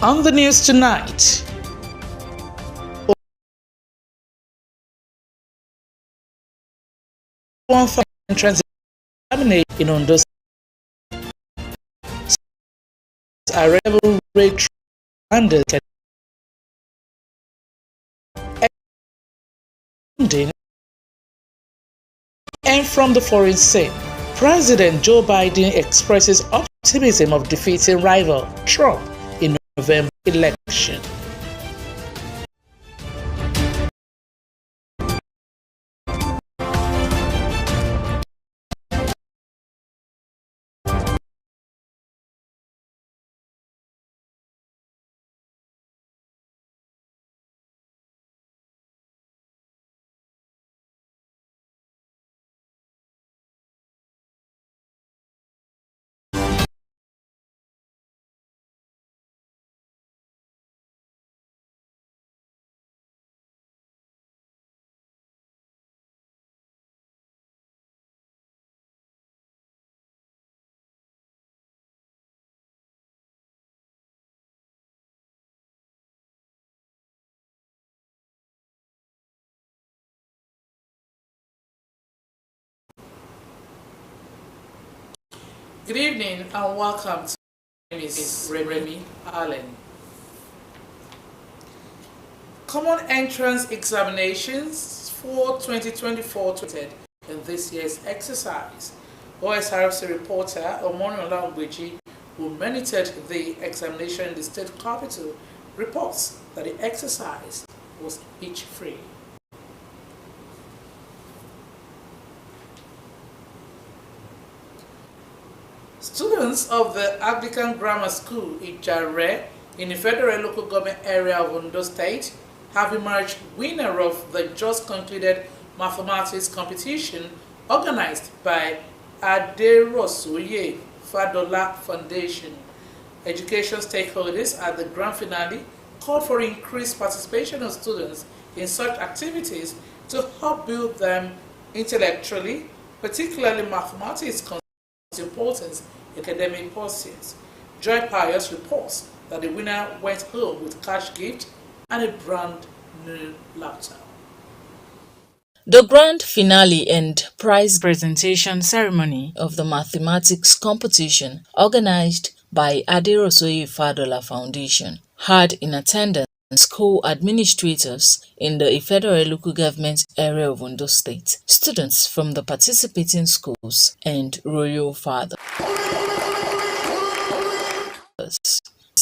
On the news tonight, one for entrance examination in Ondo are rebel rate and from the foreign scene, President Joe Biden expresses optimism of defeating rival Trump in November election. Good evening and welcome to my name is Remy Allen. Common entrance examinations for 2024 in this year's exercise. Osrc reporter Omonola Ogbeji, who monitored the examination in the state capital, reports that the exercise was hitch-free. Students of the Anglican Grammar School Ijare in the Federal Local Government Area of Ondo State have emerged winner of the just concluded mathematics competition organized by Aderosoye Fadola Foundation. Education stakeholders at the grand finale called for increased participation of students in such activities to help build them intellectually, particularly mathematics importance in academic pursuits. Joy Pius reports that the winner went home with cash gift and a brand new laptop. The grand finale and prize presentation ceremony of the mathematics competition, organized by Aderosoye Fadola Foundation, had in attendance school administrators in the Federal Local Government Area of Ondo State, students from the participating schools, and royal fathers.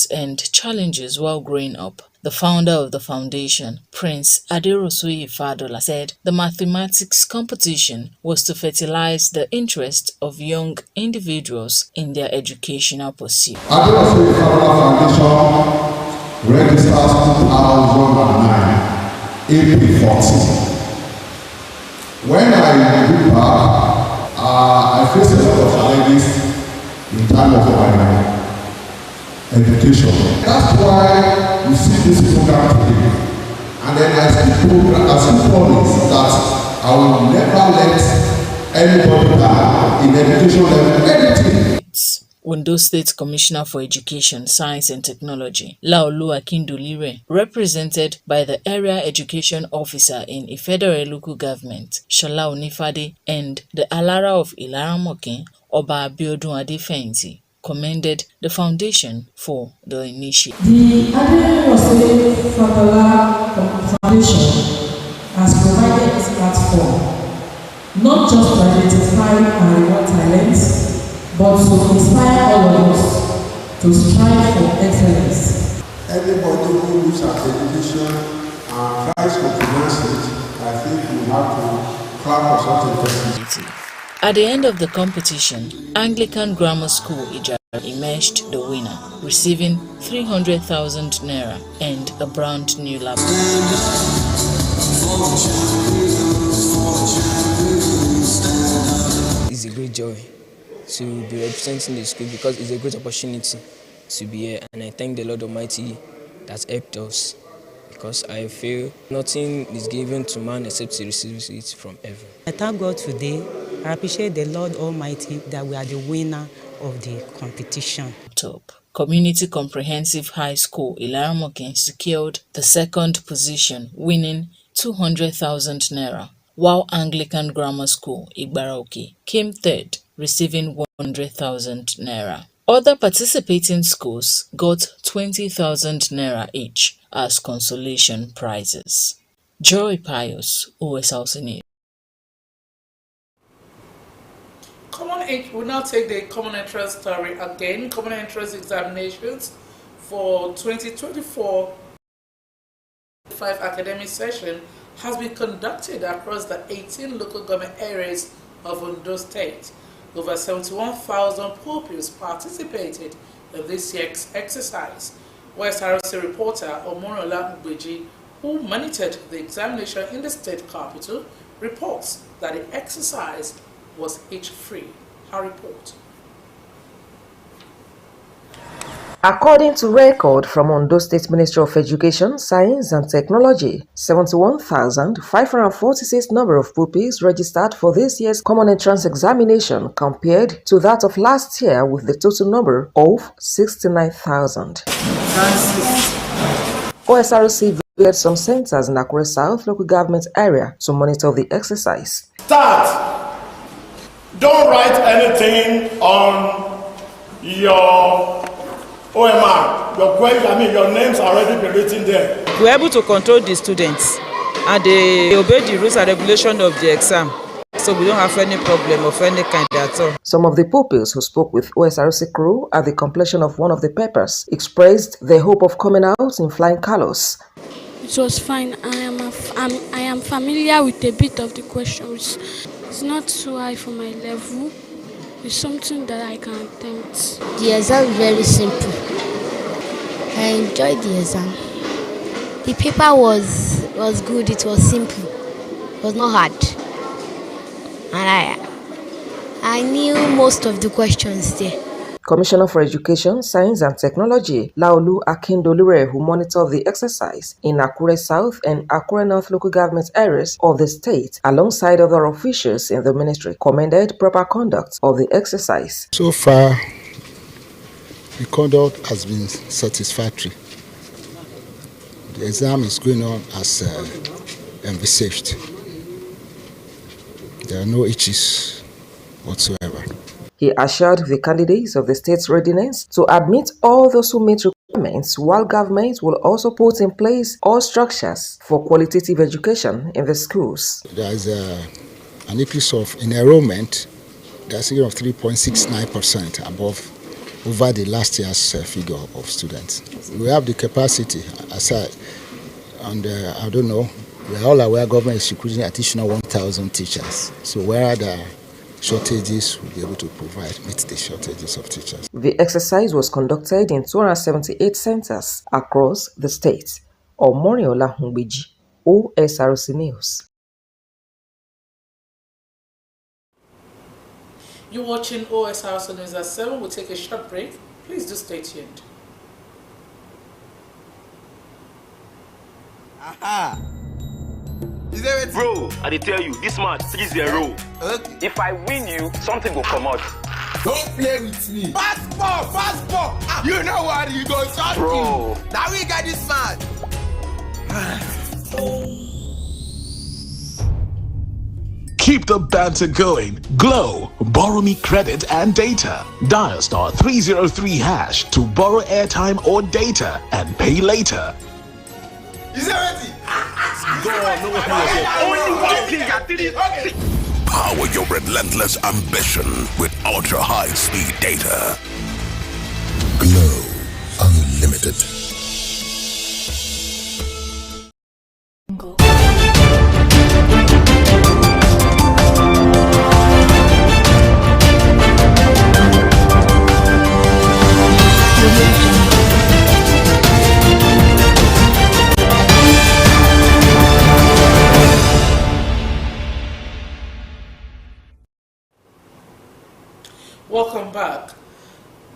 And challenges while growing up. The founder of the foundation, Prince Aderosoye Fadola, said the mathematics competition was to fertilize the interest of young individuals in their educational pursuit. Aderosoye Fadola Foundation registers 2009, April 14. When I look back, I faced a lot of challenges in time of my education. That's why you see this program today. And then I see promise that I will never let anybody down in education level, anything. Ondo State Commissioner for Education, Science and Technology, Laolu Akindolire, represented by the Area Education Officer in Ifedere Local Government, Shola Onifade, and the Alara of Ilaramokin, Oba Abiodun Adefehinti, commended the foundation for the initiative. The Aderosoye Fadola Foundation has provided this platform not just to identify and reward talents, but to inspire all of us to strive for excellence. Anybody who looks at education and tries to finance it, I think we have to clap for such a. At the end of the competition, Anglican Grammar School Ijara emerged the winner, receiving 300,000 naira and a brand new laptop. It's a great joy to be representing the school because it's a great opportunity to be here, and I thank the Lord Almighty that helped us, because I feel nothing is given to man except he receives it from heaven. I thank God today. I appreciate the Lord Almighty that we are the winner of the competition. Top. Community Comprehensive High School Ilaramokin secured the second position, winning 200,000 naira, while Anglican Grammar School Igbaraoke came third, receiving 100,000 naira. Other participating schools got 20,000 naira each as consolation prizes. Joy Pius, Osrc News. We'll now take the common entrance story again. Common entrance examinations for 2024-5 academic session has been conducted across the 18 local government areas of Ondo State. Over 71,000 pupils participated in this year's exercise. Osrc reporter Omorola Mugbeji, who monitored the examination in the state capital, reports that the exercise was hitch-free. Her report. According to record from Ondo State Ministry of Education, Science and Technology, 71,546 number of pupils registered for this year's Common Entrance Examination compared to that of last year with the total number of 69,000. Osrc visited some centers in Akure South local government area to monitor the exercise. Start! Don't write anything on your OMR, your names are already been written there. We're able to control the students and they obey the rules and regulations of the exam. So we don't have any problem of any kind at all. Some of the pupils who spoke with Osrc crew at the completion of one of the papers expressed their hope of coming out in flying colors. It was fine. I am familiar with a bit of the questions. It's not too high for my level. It's something that I can attempt. The exam is very simple. I enjoyed the exam. The paper was good. It was simple. It was not hard. And I knew most of the questions there. Commissioner for Education, Science and Technology, Laolu Akindolure, who monitored the exercise in Akure South and Akure North local government areas of the state, alongside other officials in the ministry, commended proper conduct of the exercise. So far, the conduct has been satisfactory. The exam is going on as envisaged. There are no issues whatsoever. He assured the candidates of the state's readiness to admit all those who meet requirements, while government will also put in place all structures for qualitative education in the schools. There is an increase in enrollment. That's a figure of 3.69% above over the last year's figure of students. We have the capacity, aside, and I don't know, we're all aware government is recruiting additional 1,000 teachers. So where are the shortages, will be able to meet the shortages of teachers. The exercise was conducted in 278 centers across the state. Omoriola Mugbeji, Osrc News. You're watching Osrc News at 7. We'll take a short break. Please do stay tuned. Aha! Bro, I tell you, this match 3-0. Okay. If I win you, something will come out. Don't play with me. Fast ball. You know what? You go shot. Bro. Now we got this match. Keep the banter going. Glow. Borrow me credit and data. Dial *303# to borrow airtime or data and pay later. Is it ready? Power your relentless ambition with ultra high-speed data. Glow Unlimited. Welcome back.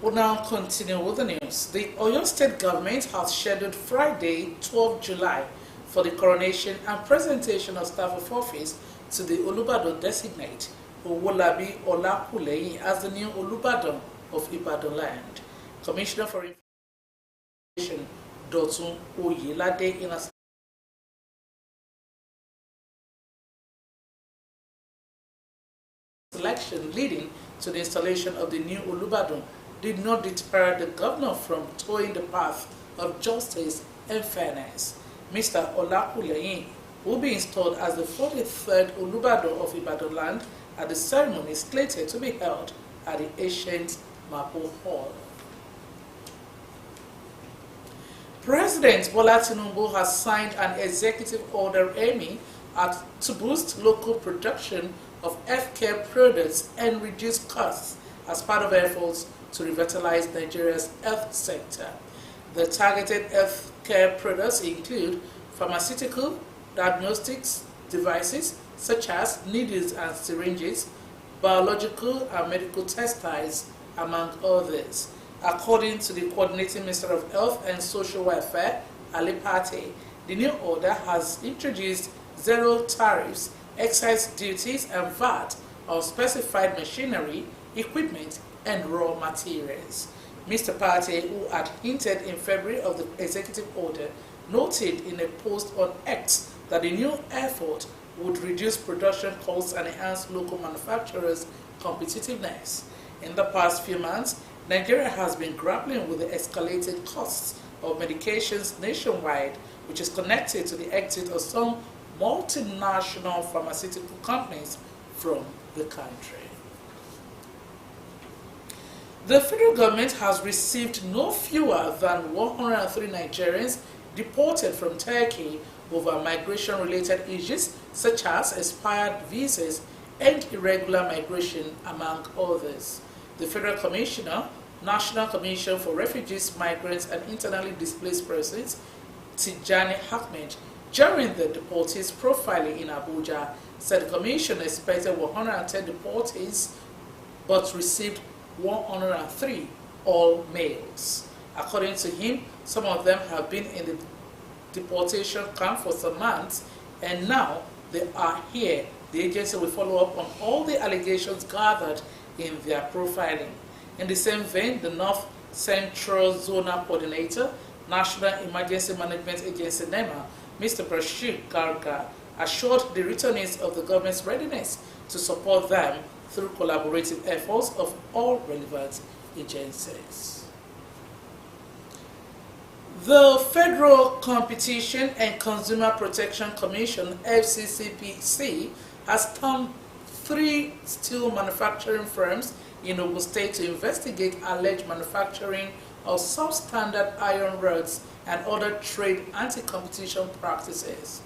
We'll now continue with the news. The Oyo State government has scheduled Friday, 12 July for the coronation and presentation of staff of office to the Olubadan designate, Owolabi Olakuleyin, as the new Olubadan of Ibadan land. Commissioner for Information, Dotun Oyelade, in a selection leading to the installation of the new Olubadan, did not deter the governor from towing the path of justice and fairness. Mr. Olakuleyin will be installed as the 43rd Olubadan of Ibadan land at the ceremony slated to be held at the ancient Mapo Hall. President Bola Tinubu has signed an executive order aiming to boost local production of healthcare products and reduce costs as part of efforts to revitalize Nigeria's health sector. The targeted healthcare products include pharmaceutical, diagnostics devices such as needles and syringes, biological and medical textiles, among others. According to the Coordinating Minister of Health and Social Welfare, Ali Pate, the new order has introduced zero tariffs, excise duties and VAT on specified machinery, equipment and raw materials. Mr. Pate, who had hinted in February of the executive order, noted in a post on X that the new effort would reduce production costs and enhance local manufacturers' competitiveness. In the past few months, Nigeria has been grappling with the escalated costs of medications nationwide, which is connected to the exit of some multinational pharmaceutical companies from the country. The federal government has received no fewer than 103 Nigerians deported from Turkey over migration-related issues such as expired visas and irregular migration, among others. The Federal Commissioner, National Commission for Refugees, Migrants and Internally Displaced Persons, Tijani Ahmed, during the deportees profiling in Abuja, said the Commission expected 110 deportees but received 103, all males. According to him, some of them have been in the deportation camp for some months and now they are here. The agency will follow up on all the allegations gathered in their profiling. In the same vein, the North Central Zonal Coordinator, National Emergency Management Agency NEMA, Mr. Bashir Garga, assured the returnees of the government's readiness to support them through collaborative efforts of all relevant agencies. The Federal Competition and Consumer Protection Commission, FCCPC, has termed 3 steel manufacturing firms in Ogun State to investigate alleged manufacturing of substandard iron rods and other trade anti-competition practices.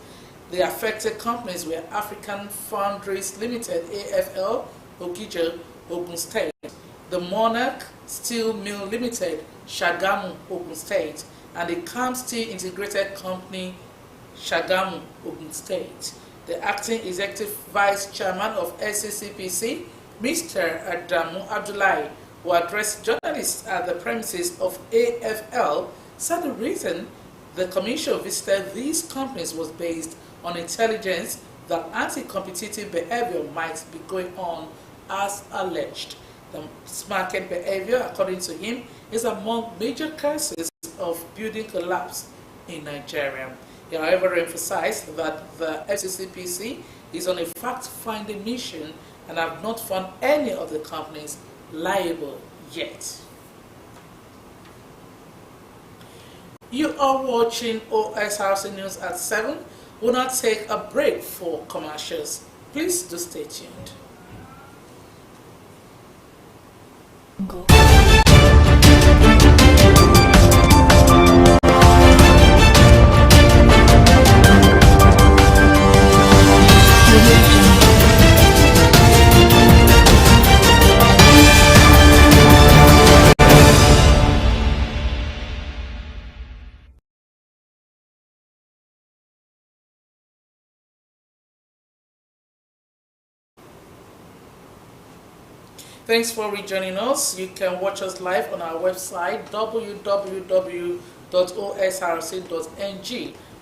The affected companies were African Foundries Limited, AFL, Ogija, Ogun State, the Monarch Steel Mill Limited, Shagamu, Ogun State, and the Camp Steel Integrated Company, Shagamu, Ogun State. The acting executive vice chairman of SCCPC, Mr. Adamu Abdullahi, who addressed journalists at the premises of AFL, said the reason the commission visited these companies was based on intelligence that anti-competitive behavior might be going on as alleged. The market behavior, according to him, is among major causes of building collapse in Nigeria. He, however, emphasized that the FCCPC is on a fact-finding mission and have not found any of the companies liable yet. You are watching Osrc News at 7. We'll now take a break for commercials. Please do stay tuned. Go. Thanks for rejoining us. You can watch us live on our website www.osrc.ng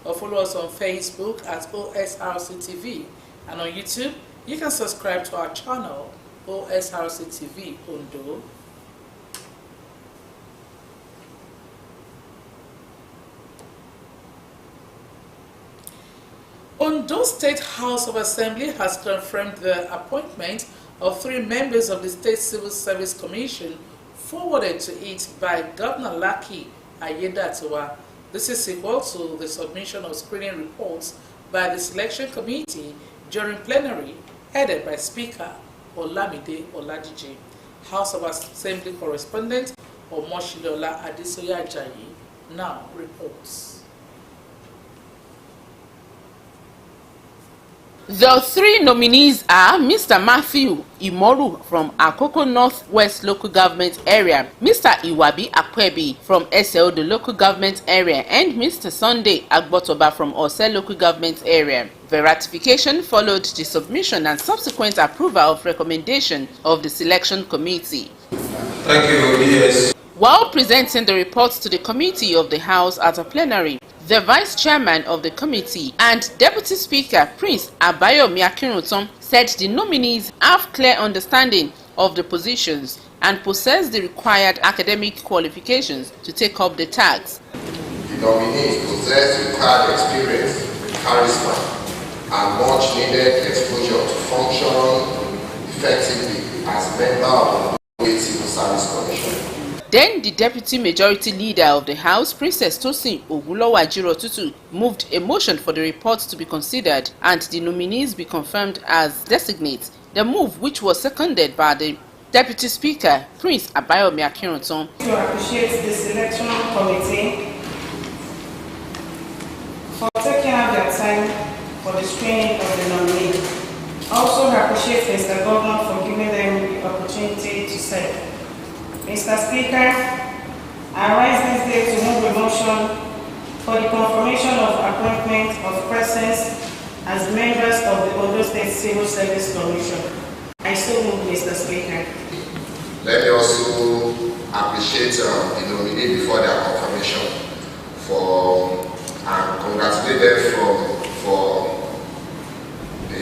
or follow us on Facebook at OSRC TV, and on YouTube you can subscribe to our channel OSRC TV Ondo. Ondo State House of Assembly has confirmed the appointment of 3 members of the State Civil Service Commission forwarded to it by Governor Lucky Ayedatiwa. This is equal to the submission of screening reports by the selection committee during plenary headed by Speaker Olamide Oladije. House of Assembly correspondent Omoshilola Adesoya Ajayi now reports. The 3 nominees are Mr. Matthew Imoru from Akoko Northwest Local Government Area, Mr. Iwabi Akwebi from Eseodo Local Government Area, and Mr. Sunday Agbotoba from Ose Local Government Area. The ratification followed the submission and subsequent approval of recommendation of the selection committee. Thank you, yes. While presenting the reports to the committee of the House at a plenary, the Vice Chairman of the committee and Deputy Speaker Prince Abayomi Akinrutan said the nominees have clear understanding of the positions and possess the required academic qualifications to take up the task. The nominees possess the required experience, charisma, and much needed exposure to function effectively as member of the Civil Service Commission. Then the Deputy Majority Leader of the House, Princess Tosin Ogunlowo Ajirotutu, moved a motion for the reports to be considered and the nominees be confirmed as designates. The move, which was seconded by the Deputy Speaker, Prince Abayomi Akinrutan. To appreciate the selection committee for taking out their time for the screening of the nominee. Also appreciate Mr. Governor for giving them the opportunity to serve. Mr. Speaker, I rise this day to move a motion for the confirmation of appointment of persons as members of the Ondo State Civil Service Commission. I so move, Mr. Speaker. Let me also appreciate the nominee before their confirmation and congratulate them for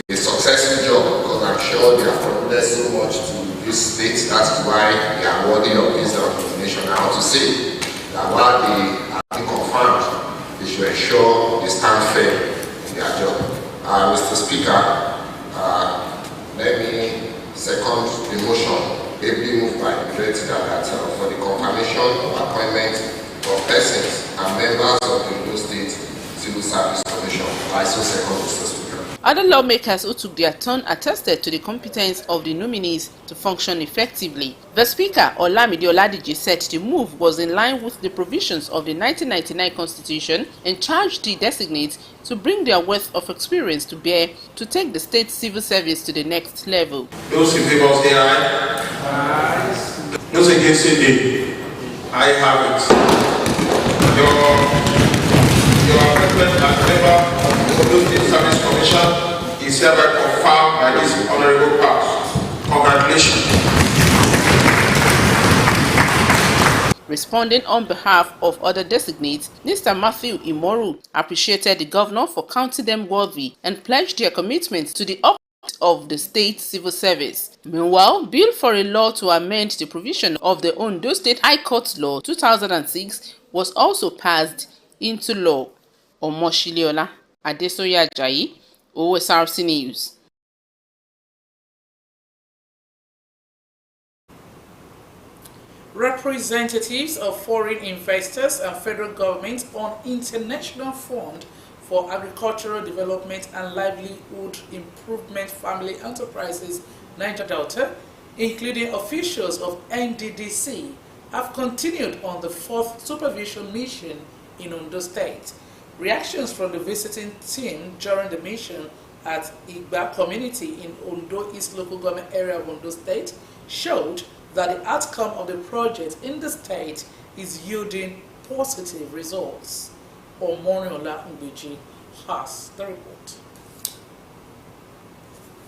a successful job, because I'm sure they have contributed so much to this state. That's why they are worthy of this nomination. I want to say that while they have been confirmed, they should ensure they stand fair in their job. Mr. Speaker, let me second the motion ably moved by the Majority that for the confirmation of appointment of persons and members of the Ondo State Civil Service Commission. I so second, Mr. Speaker. Other lawmakers who took their turn attested to the competence of the nominees to function effectively. The Speaker, Olamide Oladije, said the move was in line with the provisions of the 1999 Constitution and charged the designates to bring their wealth of experience to bear to take the state civil service to the next level. Those in favor say aye. Those against say nay. I have it. Your appointment as member of the Ondo State Service Commission is hereby confirmed by this honorable House. Congratulations. Responding on behalf of other designates, Mr. Matthew Imoru appreciated the governor for counting them worthy and pledged their commitment to the upkeep of the state civil service. Meanwhile, bill for a law to amend the provision of the Ondo State High Court Law 2006 was also passed into law. Omoshiliola Adesoya Ajayi, Osrc News. Representatives of foreign investors and federal government on International Fund for Agricultural Development and Livelihood Improvement Family Enterprises Niger Delta, including officials of NDDC, have continued on the 4th supervision mission in Ondo State. Reactions from the visiting team during the mission at Igba community in Ondo East Local Government Area of Ondo State showed that the outcome of the project in the state is yielding positive results. Omoriola Mbiji has the report.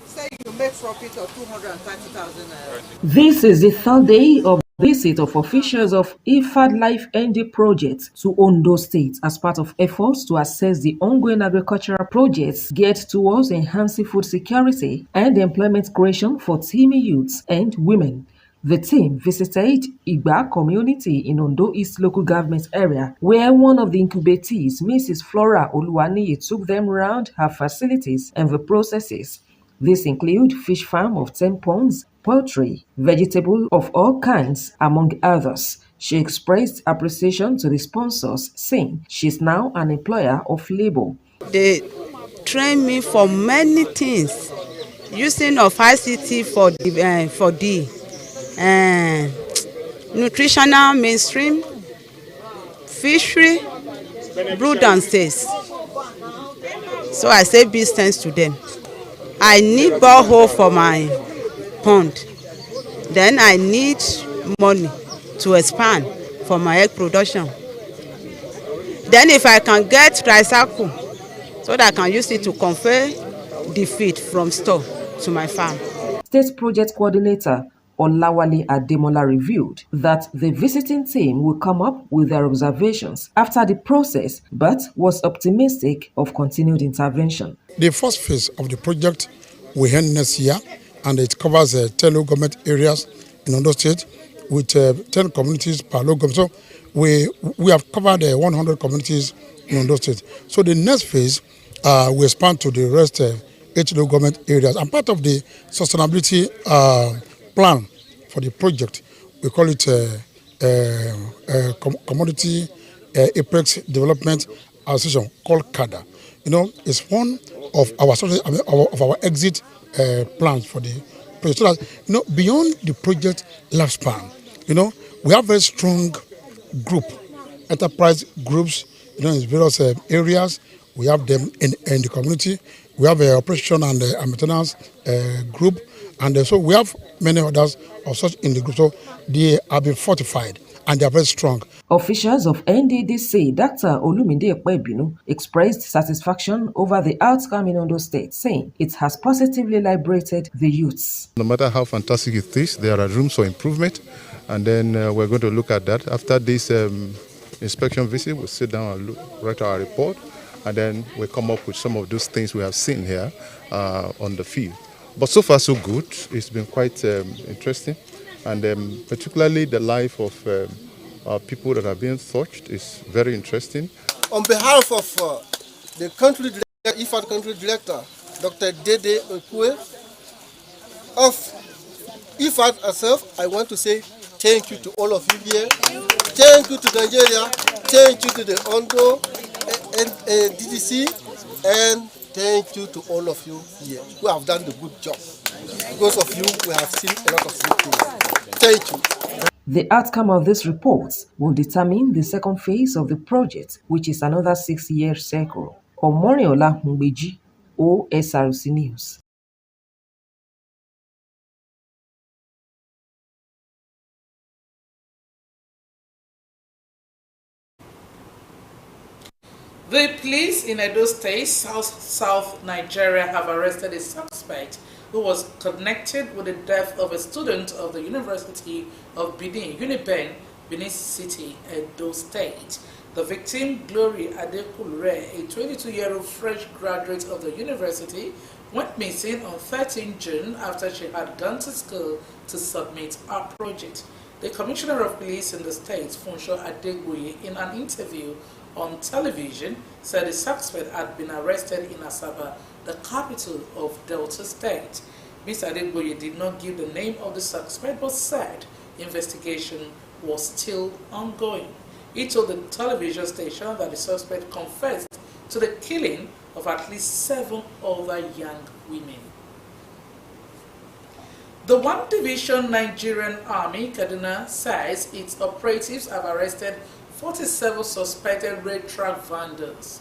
Say you make profit of 230,000 naira. This is the third day of visit of officials of IFAD Life ND project to Ondo State as part of efforts to assess the ongoing agricultural projects geared towards enhancing food security and employment creation for teeming youths and women. The team visited Igba community in Ondo East local government area, where one of the incubatees, Mrs. Flora Oluwaniyi, took them around her facilities and the processes. These include fish farm of 10 ponds, poultry, vegetable of all kinds, among others. She expressed appreciation to the sponsors, saying she's now an employer of labor. They train me for many things, using of ICT for the nutritional mainstream, fishery, brood and stays. So I say big thanks to them. I need borehole for my pond. Then I need money to expand for my egg production. Then if I can get tricycle, so that I can use it to convey the feed from store to my farm. State Project Coordinator Olawale Ademola revealed that the visiting team will come up with their observations after the process, but was optimistic of continued intervention. The first phase of the project will end next year, and it covers 10 local government areas in Ondo State with 10 communities per local government. So we have covered 100 communities in Ondo State. So the next phase will expand to the rest 8 local government areas. And part of the sustainability plan for the project, we call it Commodity Apex Development Association, called CADA. You know, it's one of our exit plans for the project. So that, you know, beyond the project lifespan, you know, we have very strong group, enterprise groups, you know, in various areas. We have them in the community. We have an operation and maintenance group, and so we have many others of such in the group. So they have been fortified and they are very strong. Officials of NDDC, Dr. Olumide Ekpebinu, expressed satisfaction over the outcome in Ondo State, saying it has positively liberated the youths. No matter how fantastic it is, there are rooms for improvement, and then we're going to look at that. After this inspection visit, we'll sit down and write our report, and then we'll come up with some of those things we have seen here on the field. But so far, so good. It's been quite interesting, and particularly the life of people that are being touched is very interesting. On behalf of the country director, IFAD country director, Dr. Dede Okwe, of IFAD herself, I want to say thank you to all of you here. Thank you to Nigeria. Thank you to the Ondo and DDC, and thank you to all of you here who have done the good job. Because of you, we have seen a lot of good things. Thank you. The outcome of this report will determine the second phase of the project, which is another 6-year cycle. Omoriola Mbeji, Osrc News. The police in Edo State, South Nigeria, have arrested a suspect who was connected with the death of a student of the University of Benin, Uniben, Benin City, Edo State. The victim, Glory Adekulure, a 22-year-old fresh graduate of the university, went missing on 13 June after she had gone to school to submit her project. The Commissioner of Police in the state, Funsho Adegoye, in an interview on television, said the suspect had been arrested in Asaba, the capital of Delta State. Mr. Adegoye did not give the name of the suspect, but said investigation was still ongoing. He told the television station that the suspect confessed to the killing of at least 7 other young women. The 1 Division Nigerian Army, Kaduna, says its operatives have arrested 47 suspected rail track vandals.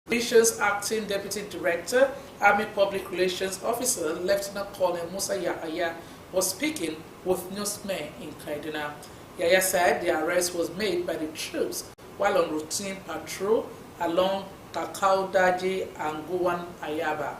The division's acting deputy director, Army Public Relations Officer, Lieutenant Colonel Musa Yahaya, was speaking with newsmen in Kaduna. Yahaya said the arrest was made by the troops while on routine patrol along Kakaudaji and Gowan Ayaba.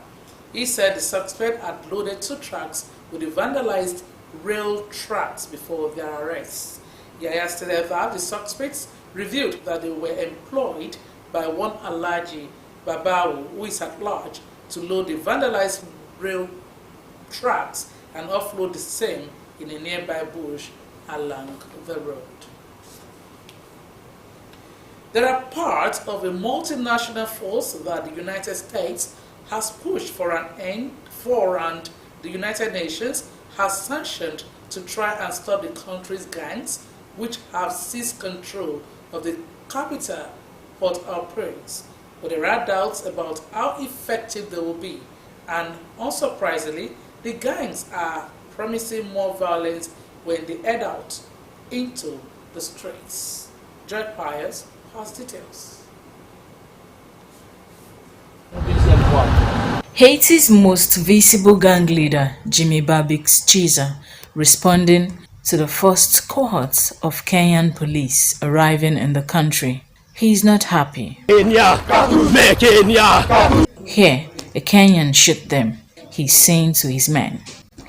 He said the suspect had loaded 2 trucks with the vandalized rail tracks before their arrest. Yahaya stated that the suspects revealed that they were employed by one Alhaji Babawu, who is at large, to load the vandalized rail tracks and offload the same in a nearby bush along the road. They are part of a multinational force that the United States has pushed for an end for, and the United Nations has sanctioned to try and stop the country's gangs, which have seized control of the capital, Port-au-Prince. But there are doubts about how effective they will be, and unsurprisingly, the gangs are promising more violence when they head out into the streets. Joy Pius has details. Haiti's most visible gang leader, Jimmy Babix Chiza, responding to the first cohorts of Kenyan police arriving in the country. He is not happy. Here, a Kenyan shoot them, he's saying to his men.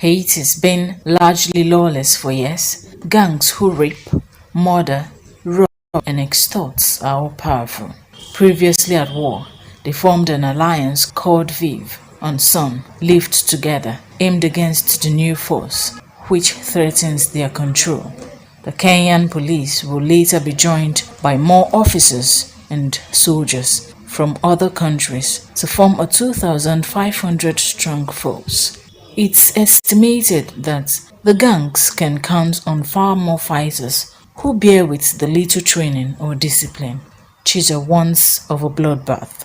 Haiti's been largely lawless for years. Gangs who rape, murder, rob, and extort are all powerful. Previously at war, they formed an alliance called Vive on Sun, lived together, aimed against the new force, which threatens their control. The Kenyan police will later be joined by more officers and soldiers from other countries to form a 2,500-strong force. It's estimated that the gangs can count on far more fighters who bear with the little training or discipline. Chiza warns of a bloodbath.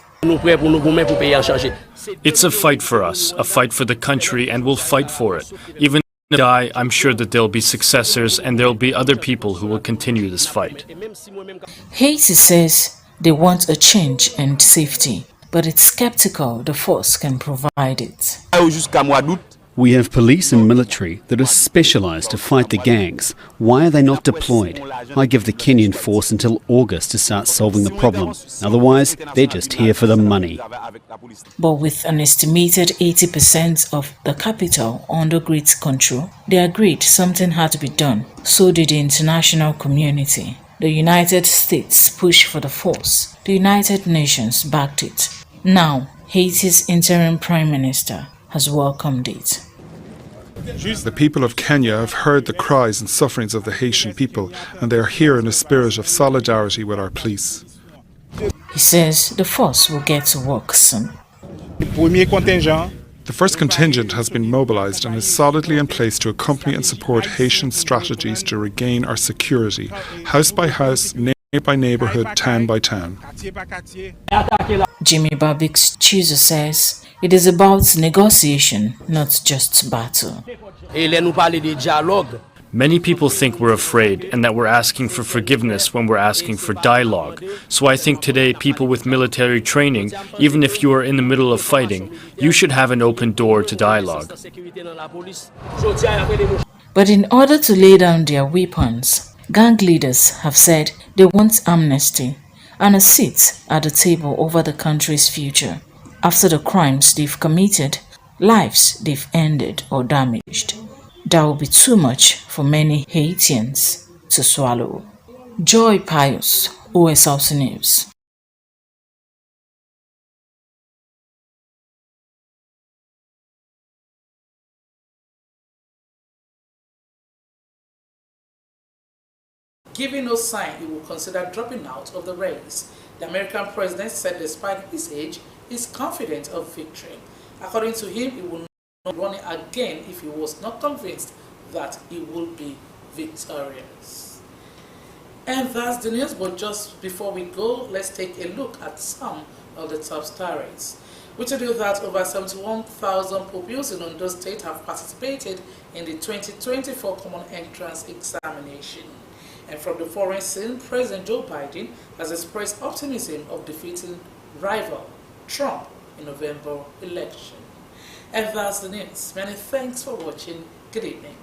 It's a fight for us, a fight for the country, and we'll fight for it. Even if I die, I'm sure that there'll be successors and there'll be other people who will continue this fight. Haiti says they want a change and safety, but it's skeptical the force can provide it. We have police and military that are specialized to fight the gangs. Why are they not deployed? I give the Kenyan force until August to start solving the problem. Otherwise, they're just here for the money. But with an estimated 80% of the capital under great control, they agreed something had to be done. So did the international community. The United States pushed for the force. The United Nations backed it. Now, Haiti's interim prime minister has welcomed it. The people of Kenya have heard the cries and sufferings of the Haitian people, and they are here in a spirit of solidarity with our police. He says the force will get to work soon. The first contingent has been mobilized and is solidly in place to accompany and support Haitian strategies to regain our security, house by house, neighborhood by neighborhood, town by town. Jimmy Babix Chiza says it is about negotiation, not just battle. Many people think we're afraid and that we're asking for forgiveness when we're asking for dialogue. So I think today people with military training, even if you are in the middle of fighting, you should have an open door to dialogue. But in order to lay down their weapons, gang leaders have said they want amnesty and a seat at the table over the country's future after the crimes they've committed, lives they've ended or damaged. That will be too much for many Haitians to swallow. Joy Pius, Osrc News. Giving no sign he will consider dropping out of the race. The American president said despite his age, he is confident of victory. According to him, he will not run again if he was not convinced that he will be victorious. And that's the news, but just before we go, let's take a look at some of the top stories. We tell you that over 71,000 pupils in Ondo State have participated in the 2024 Common Entrance Examination. And from the foreign scene, President Joe Biden has expressed optimism of defeating rival Trump in November election. And that's the news. Many thanks for watching. Good evening.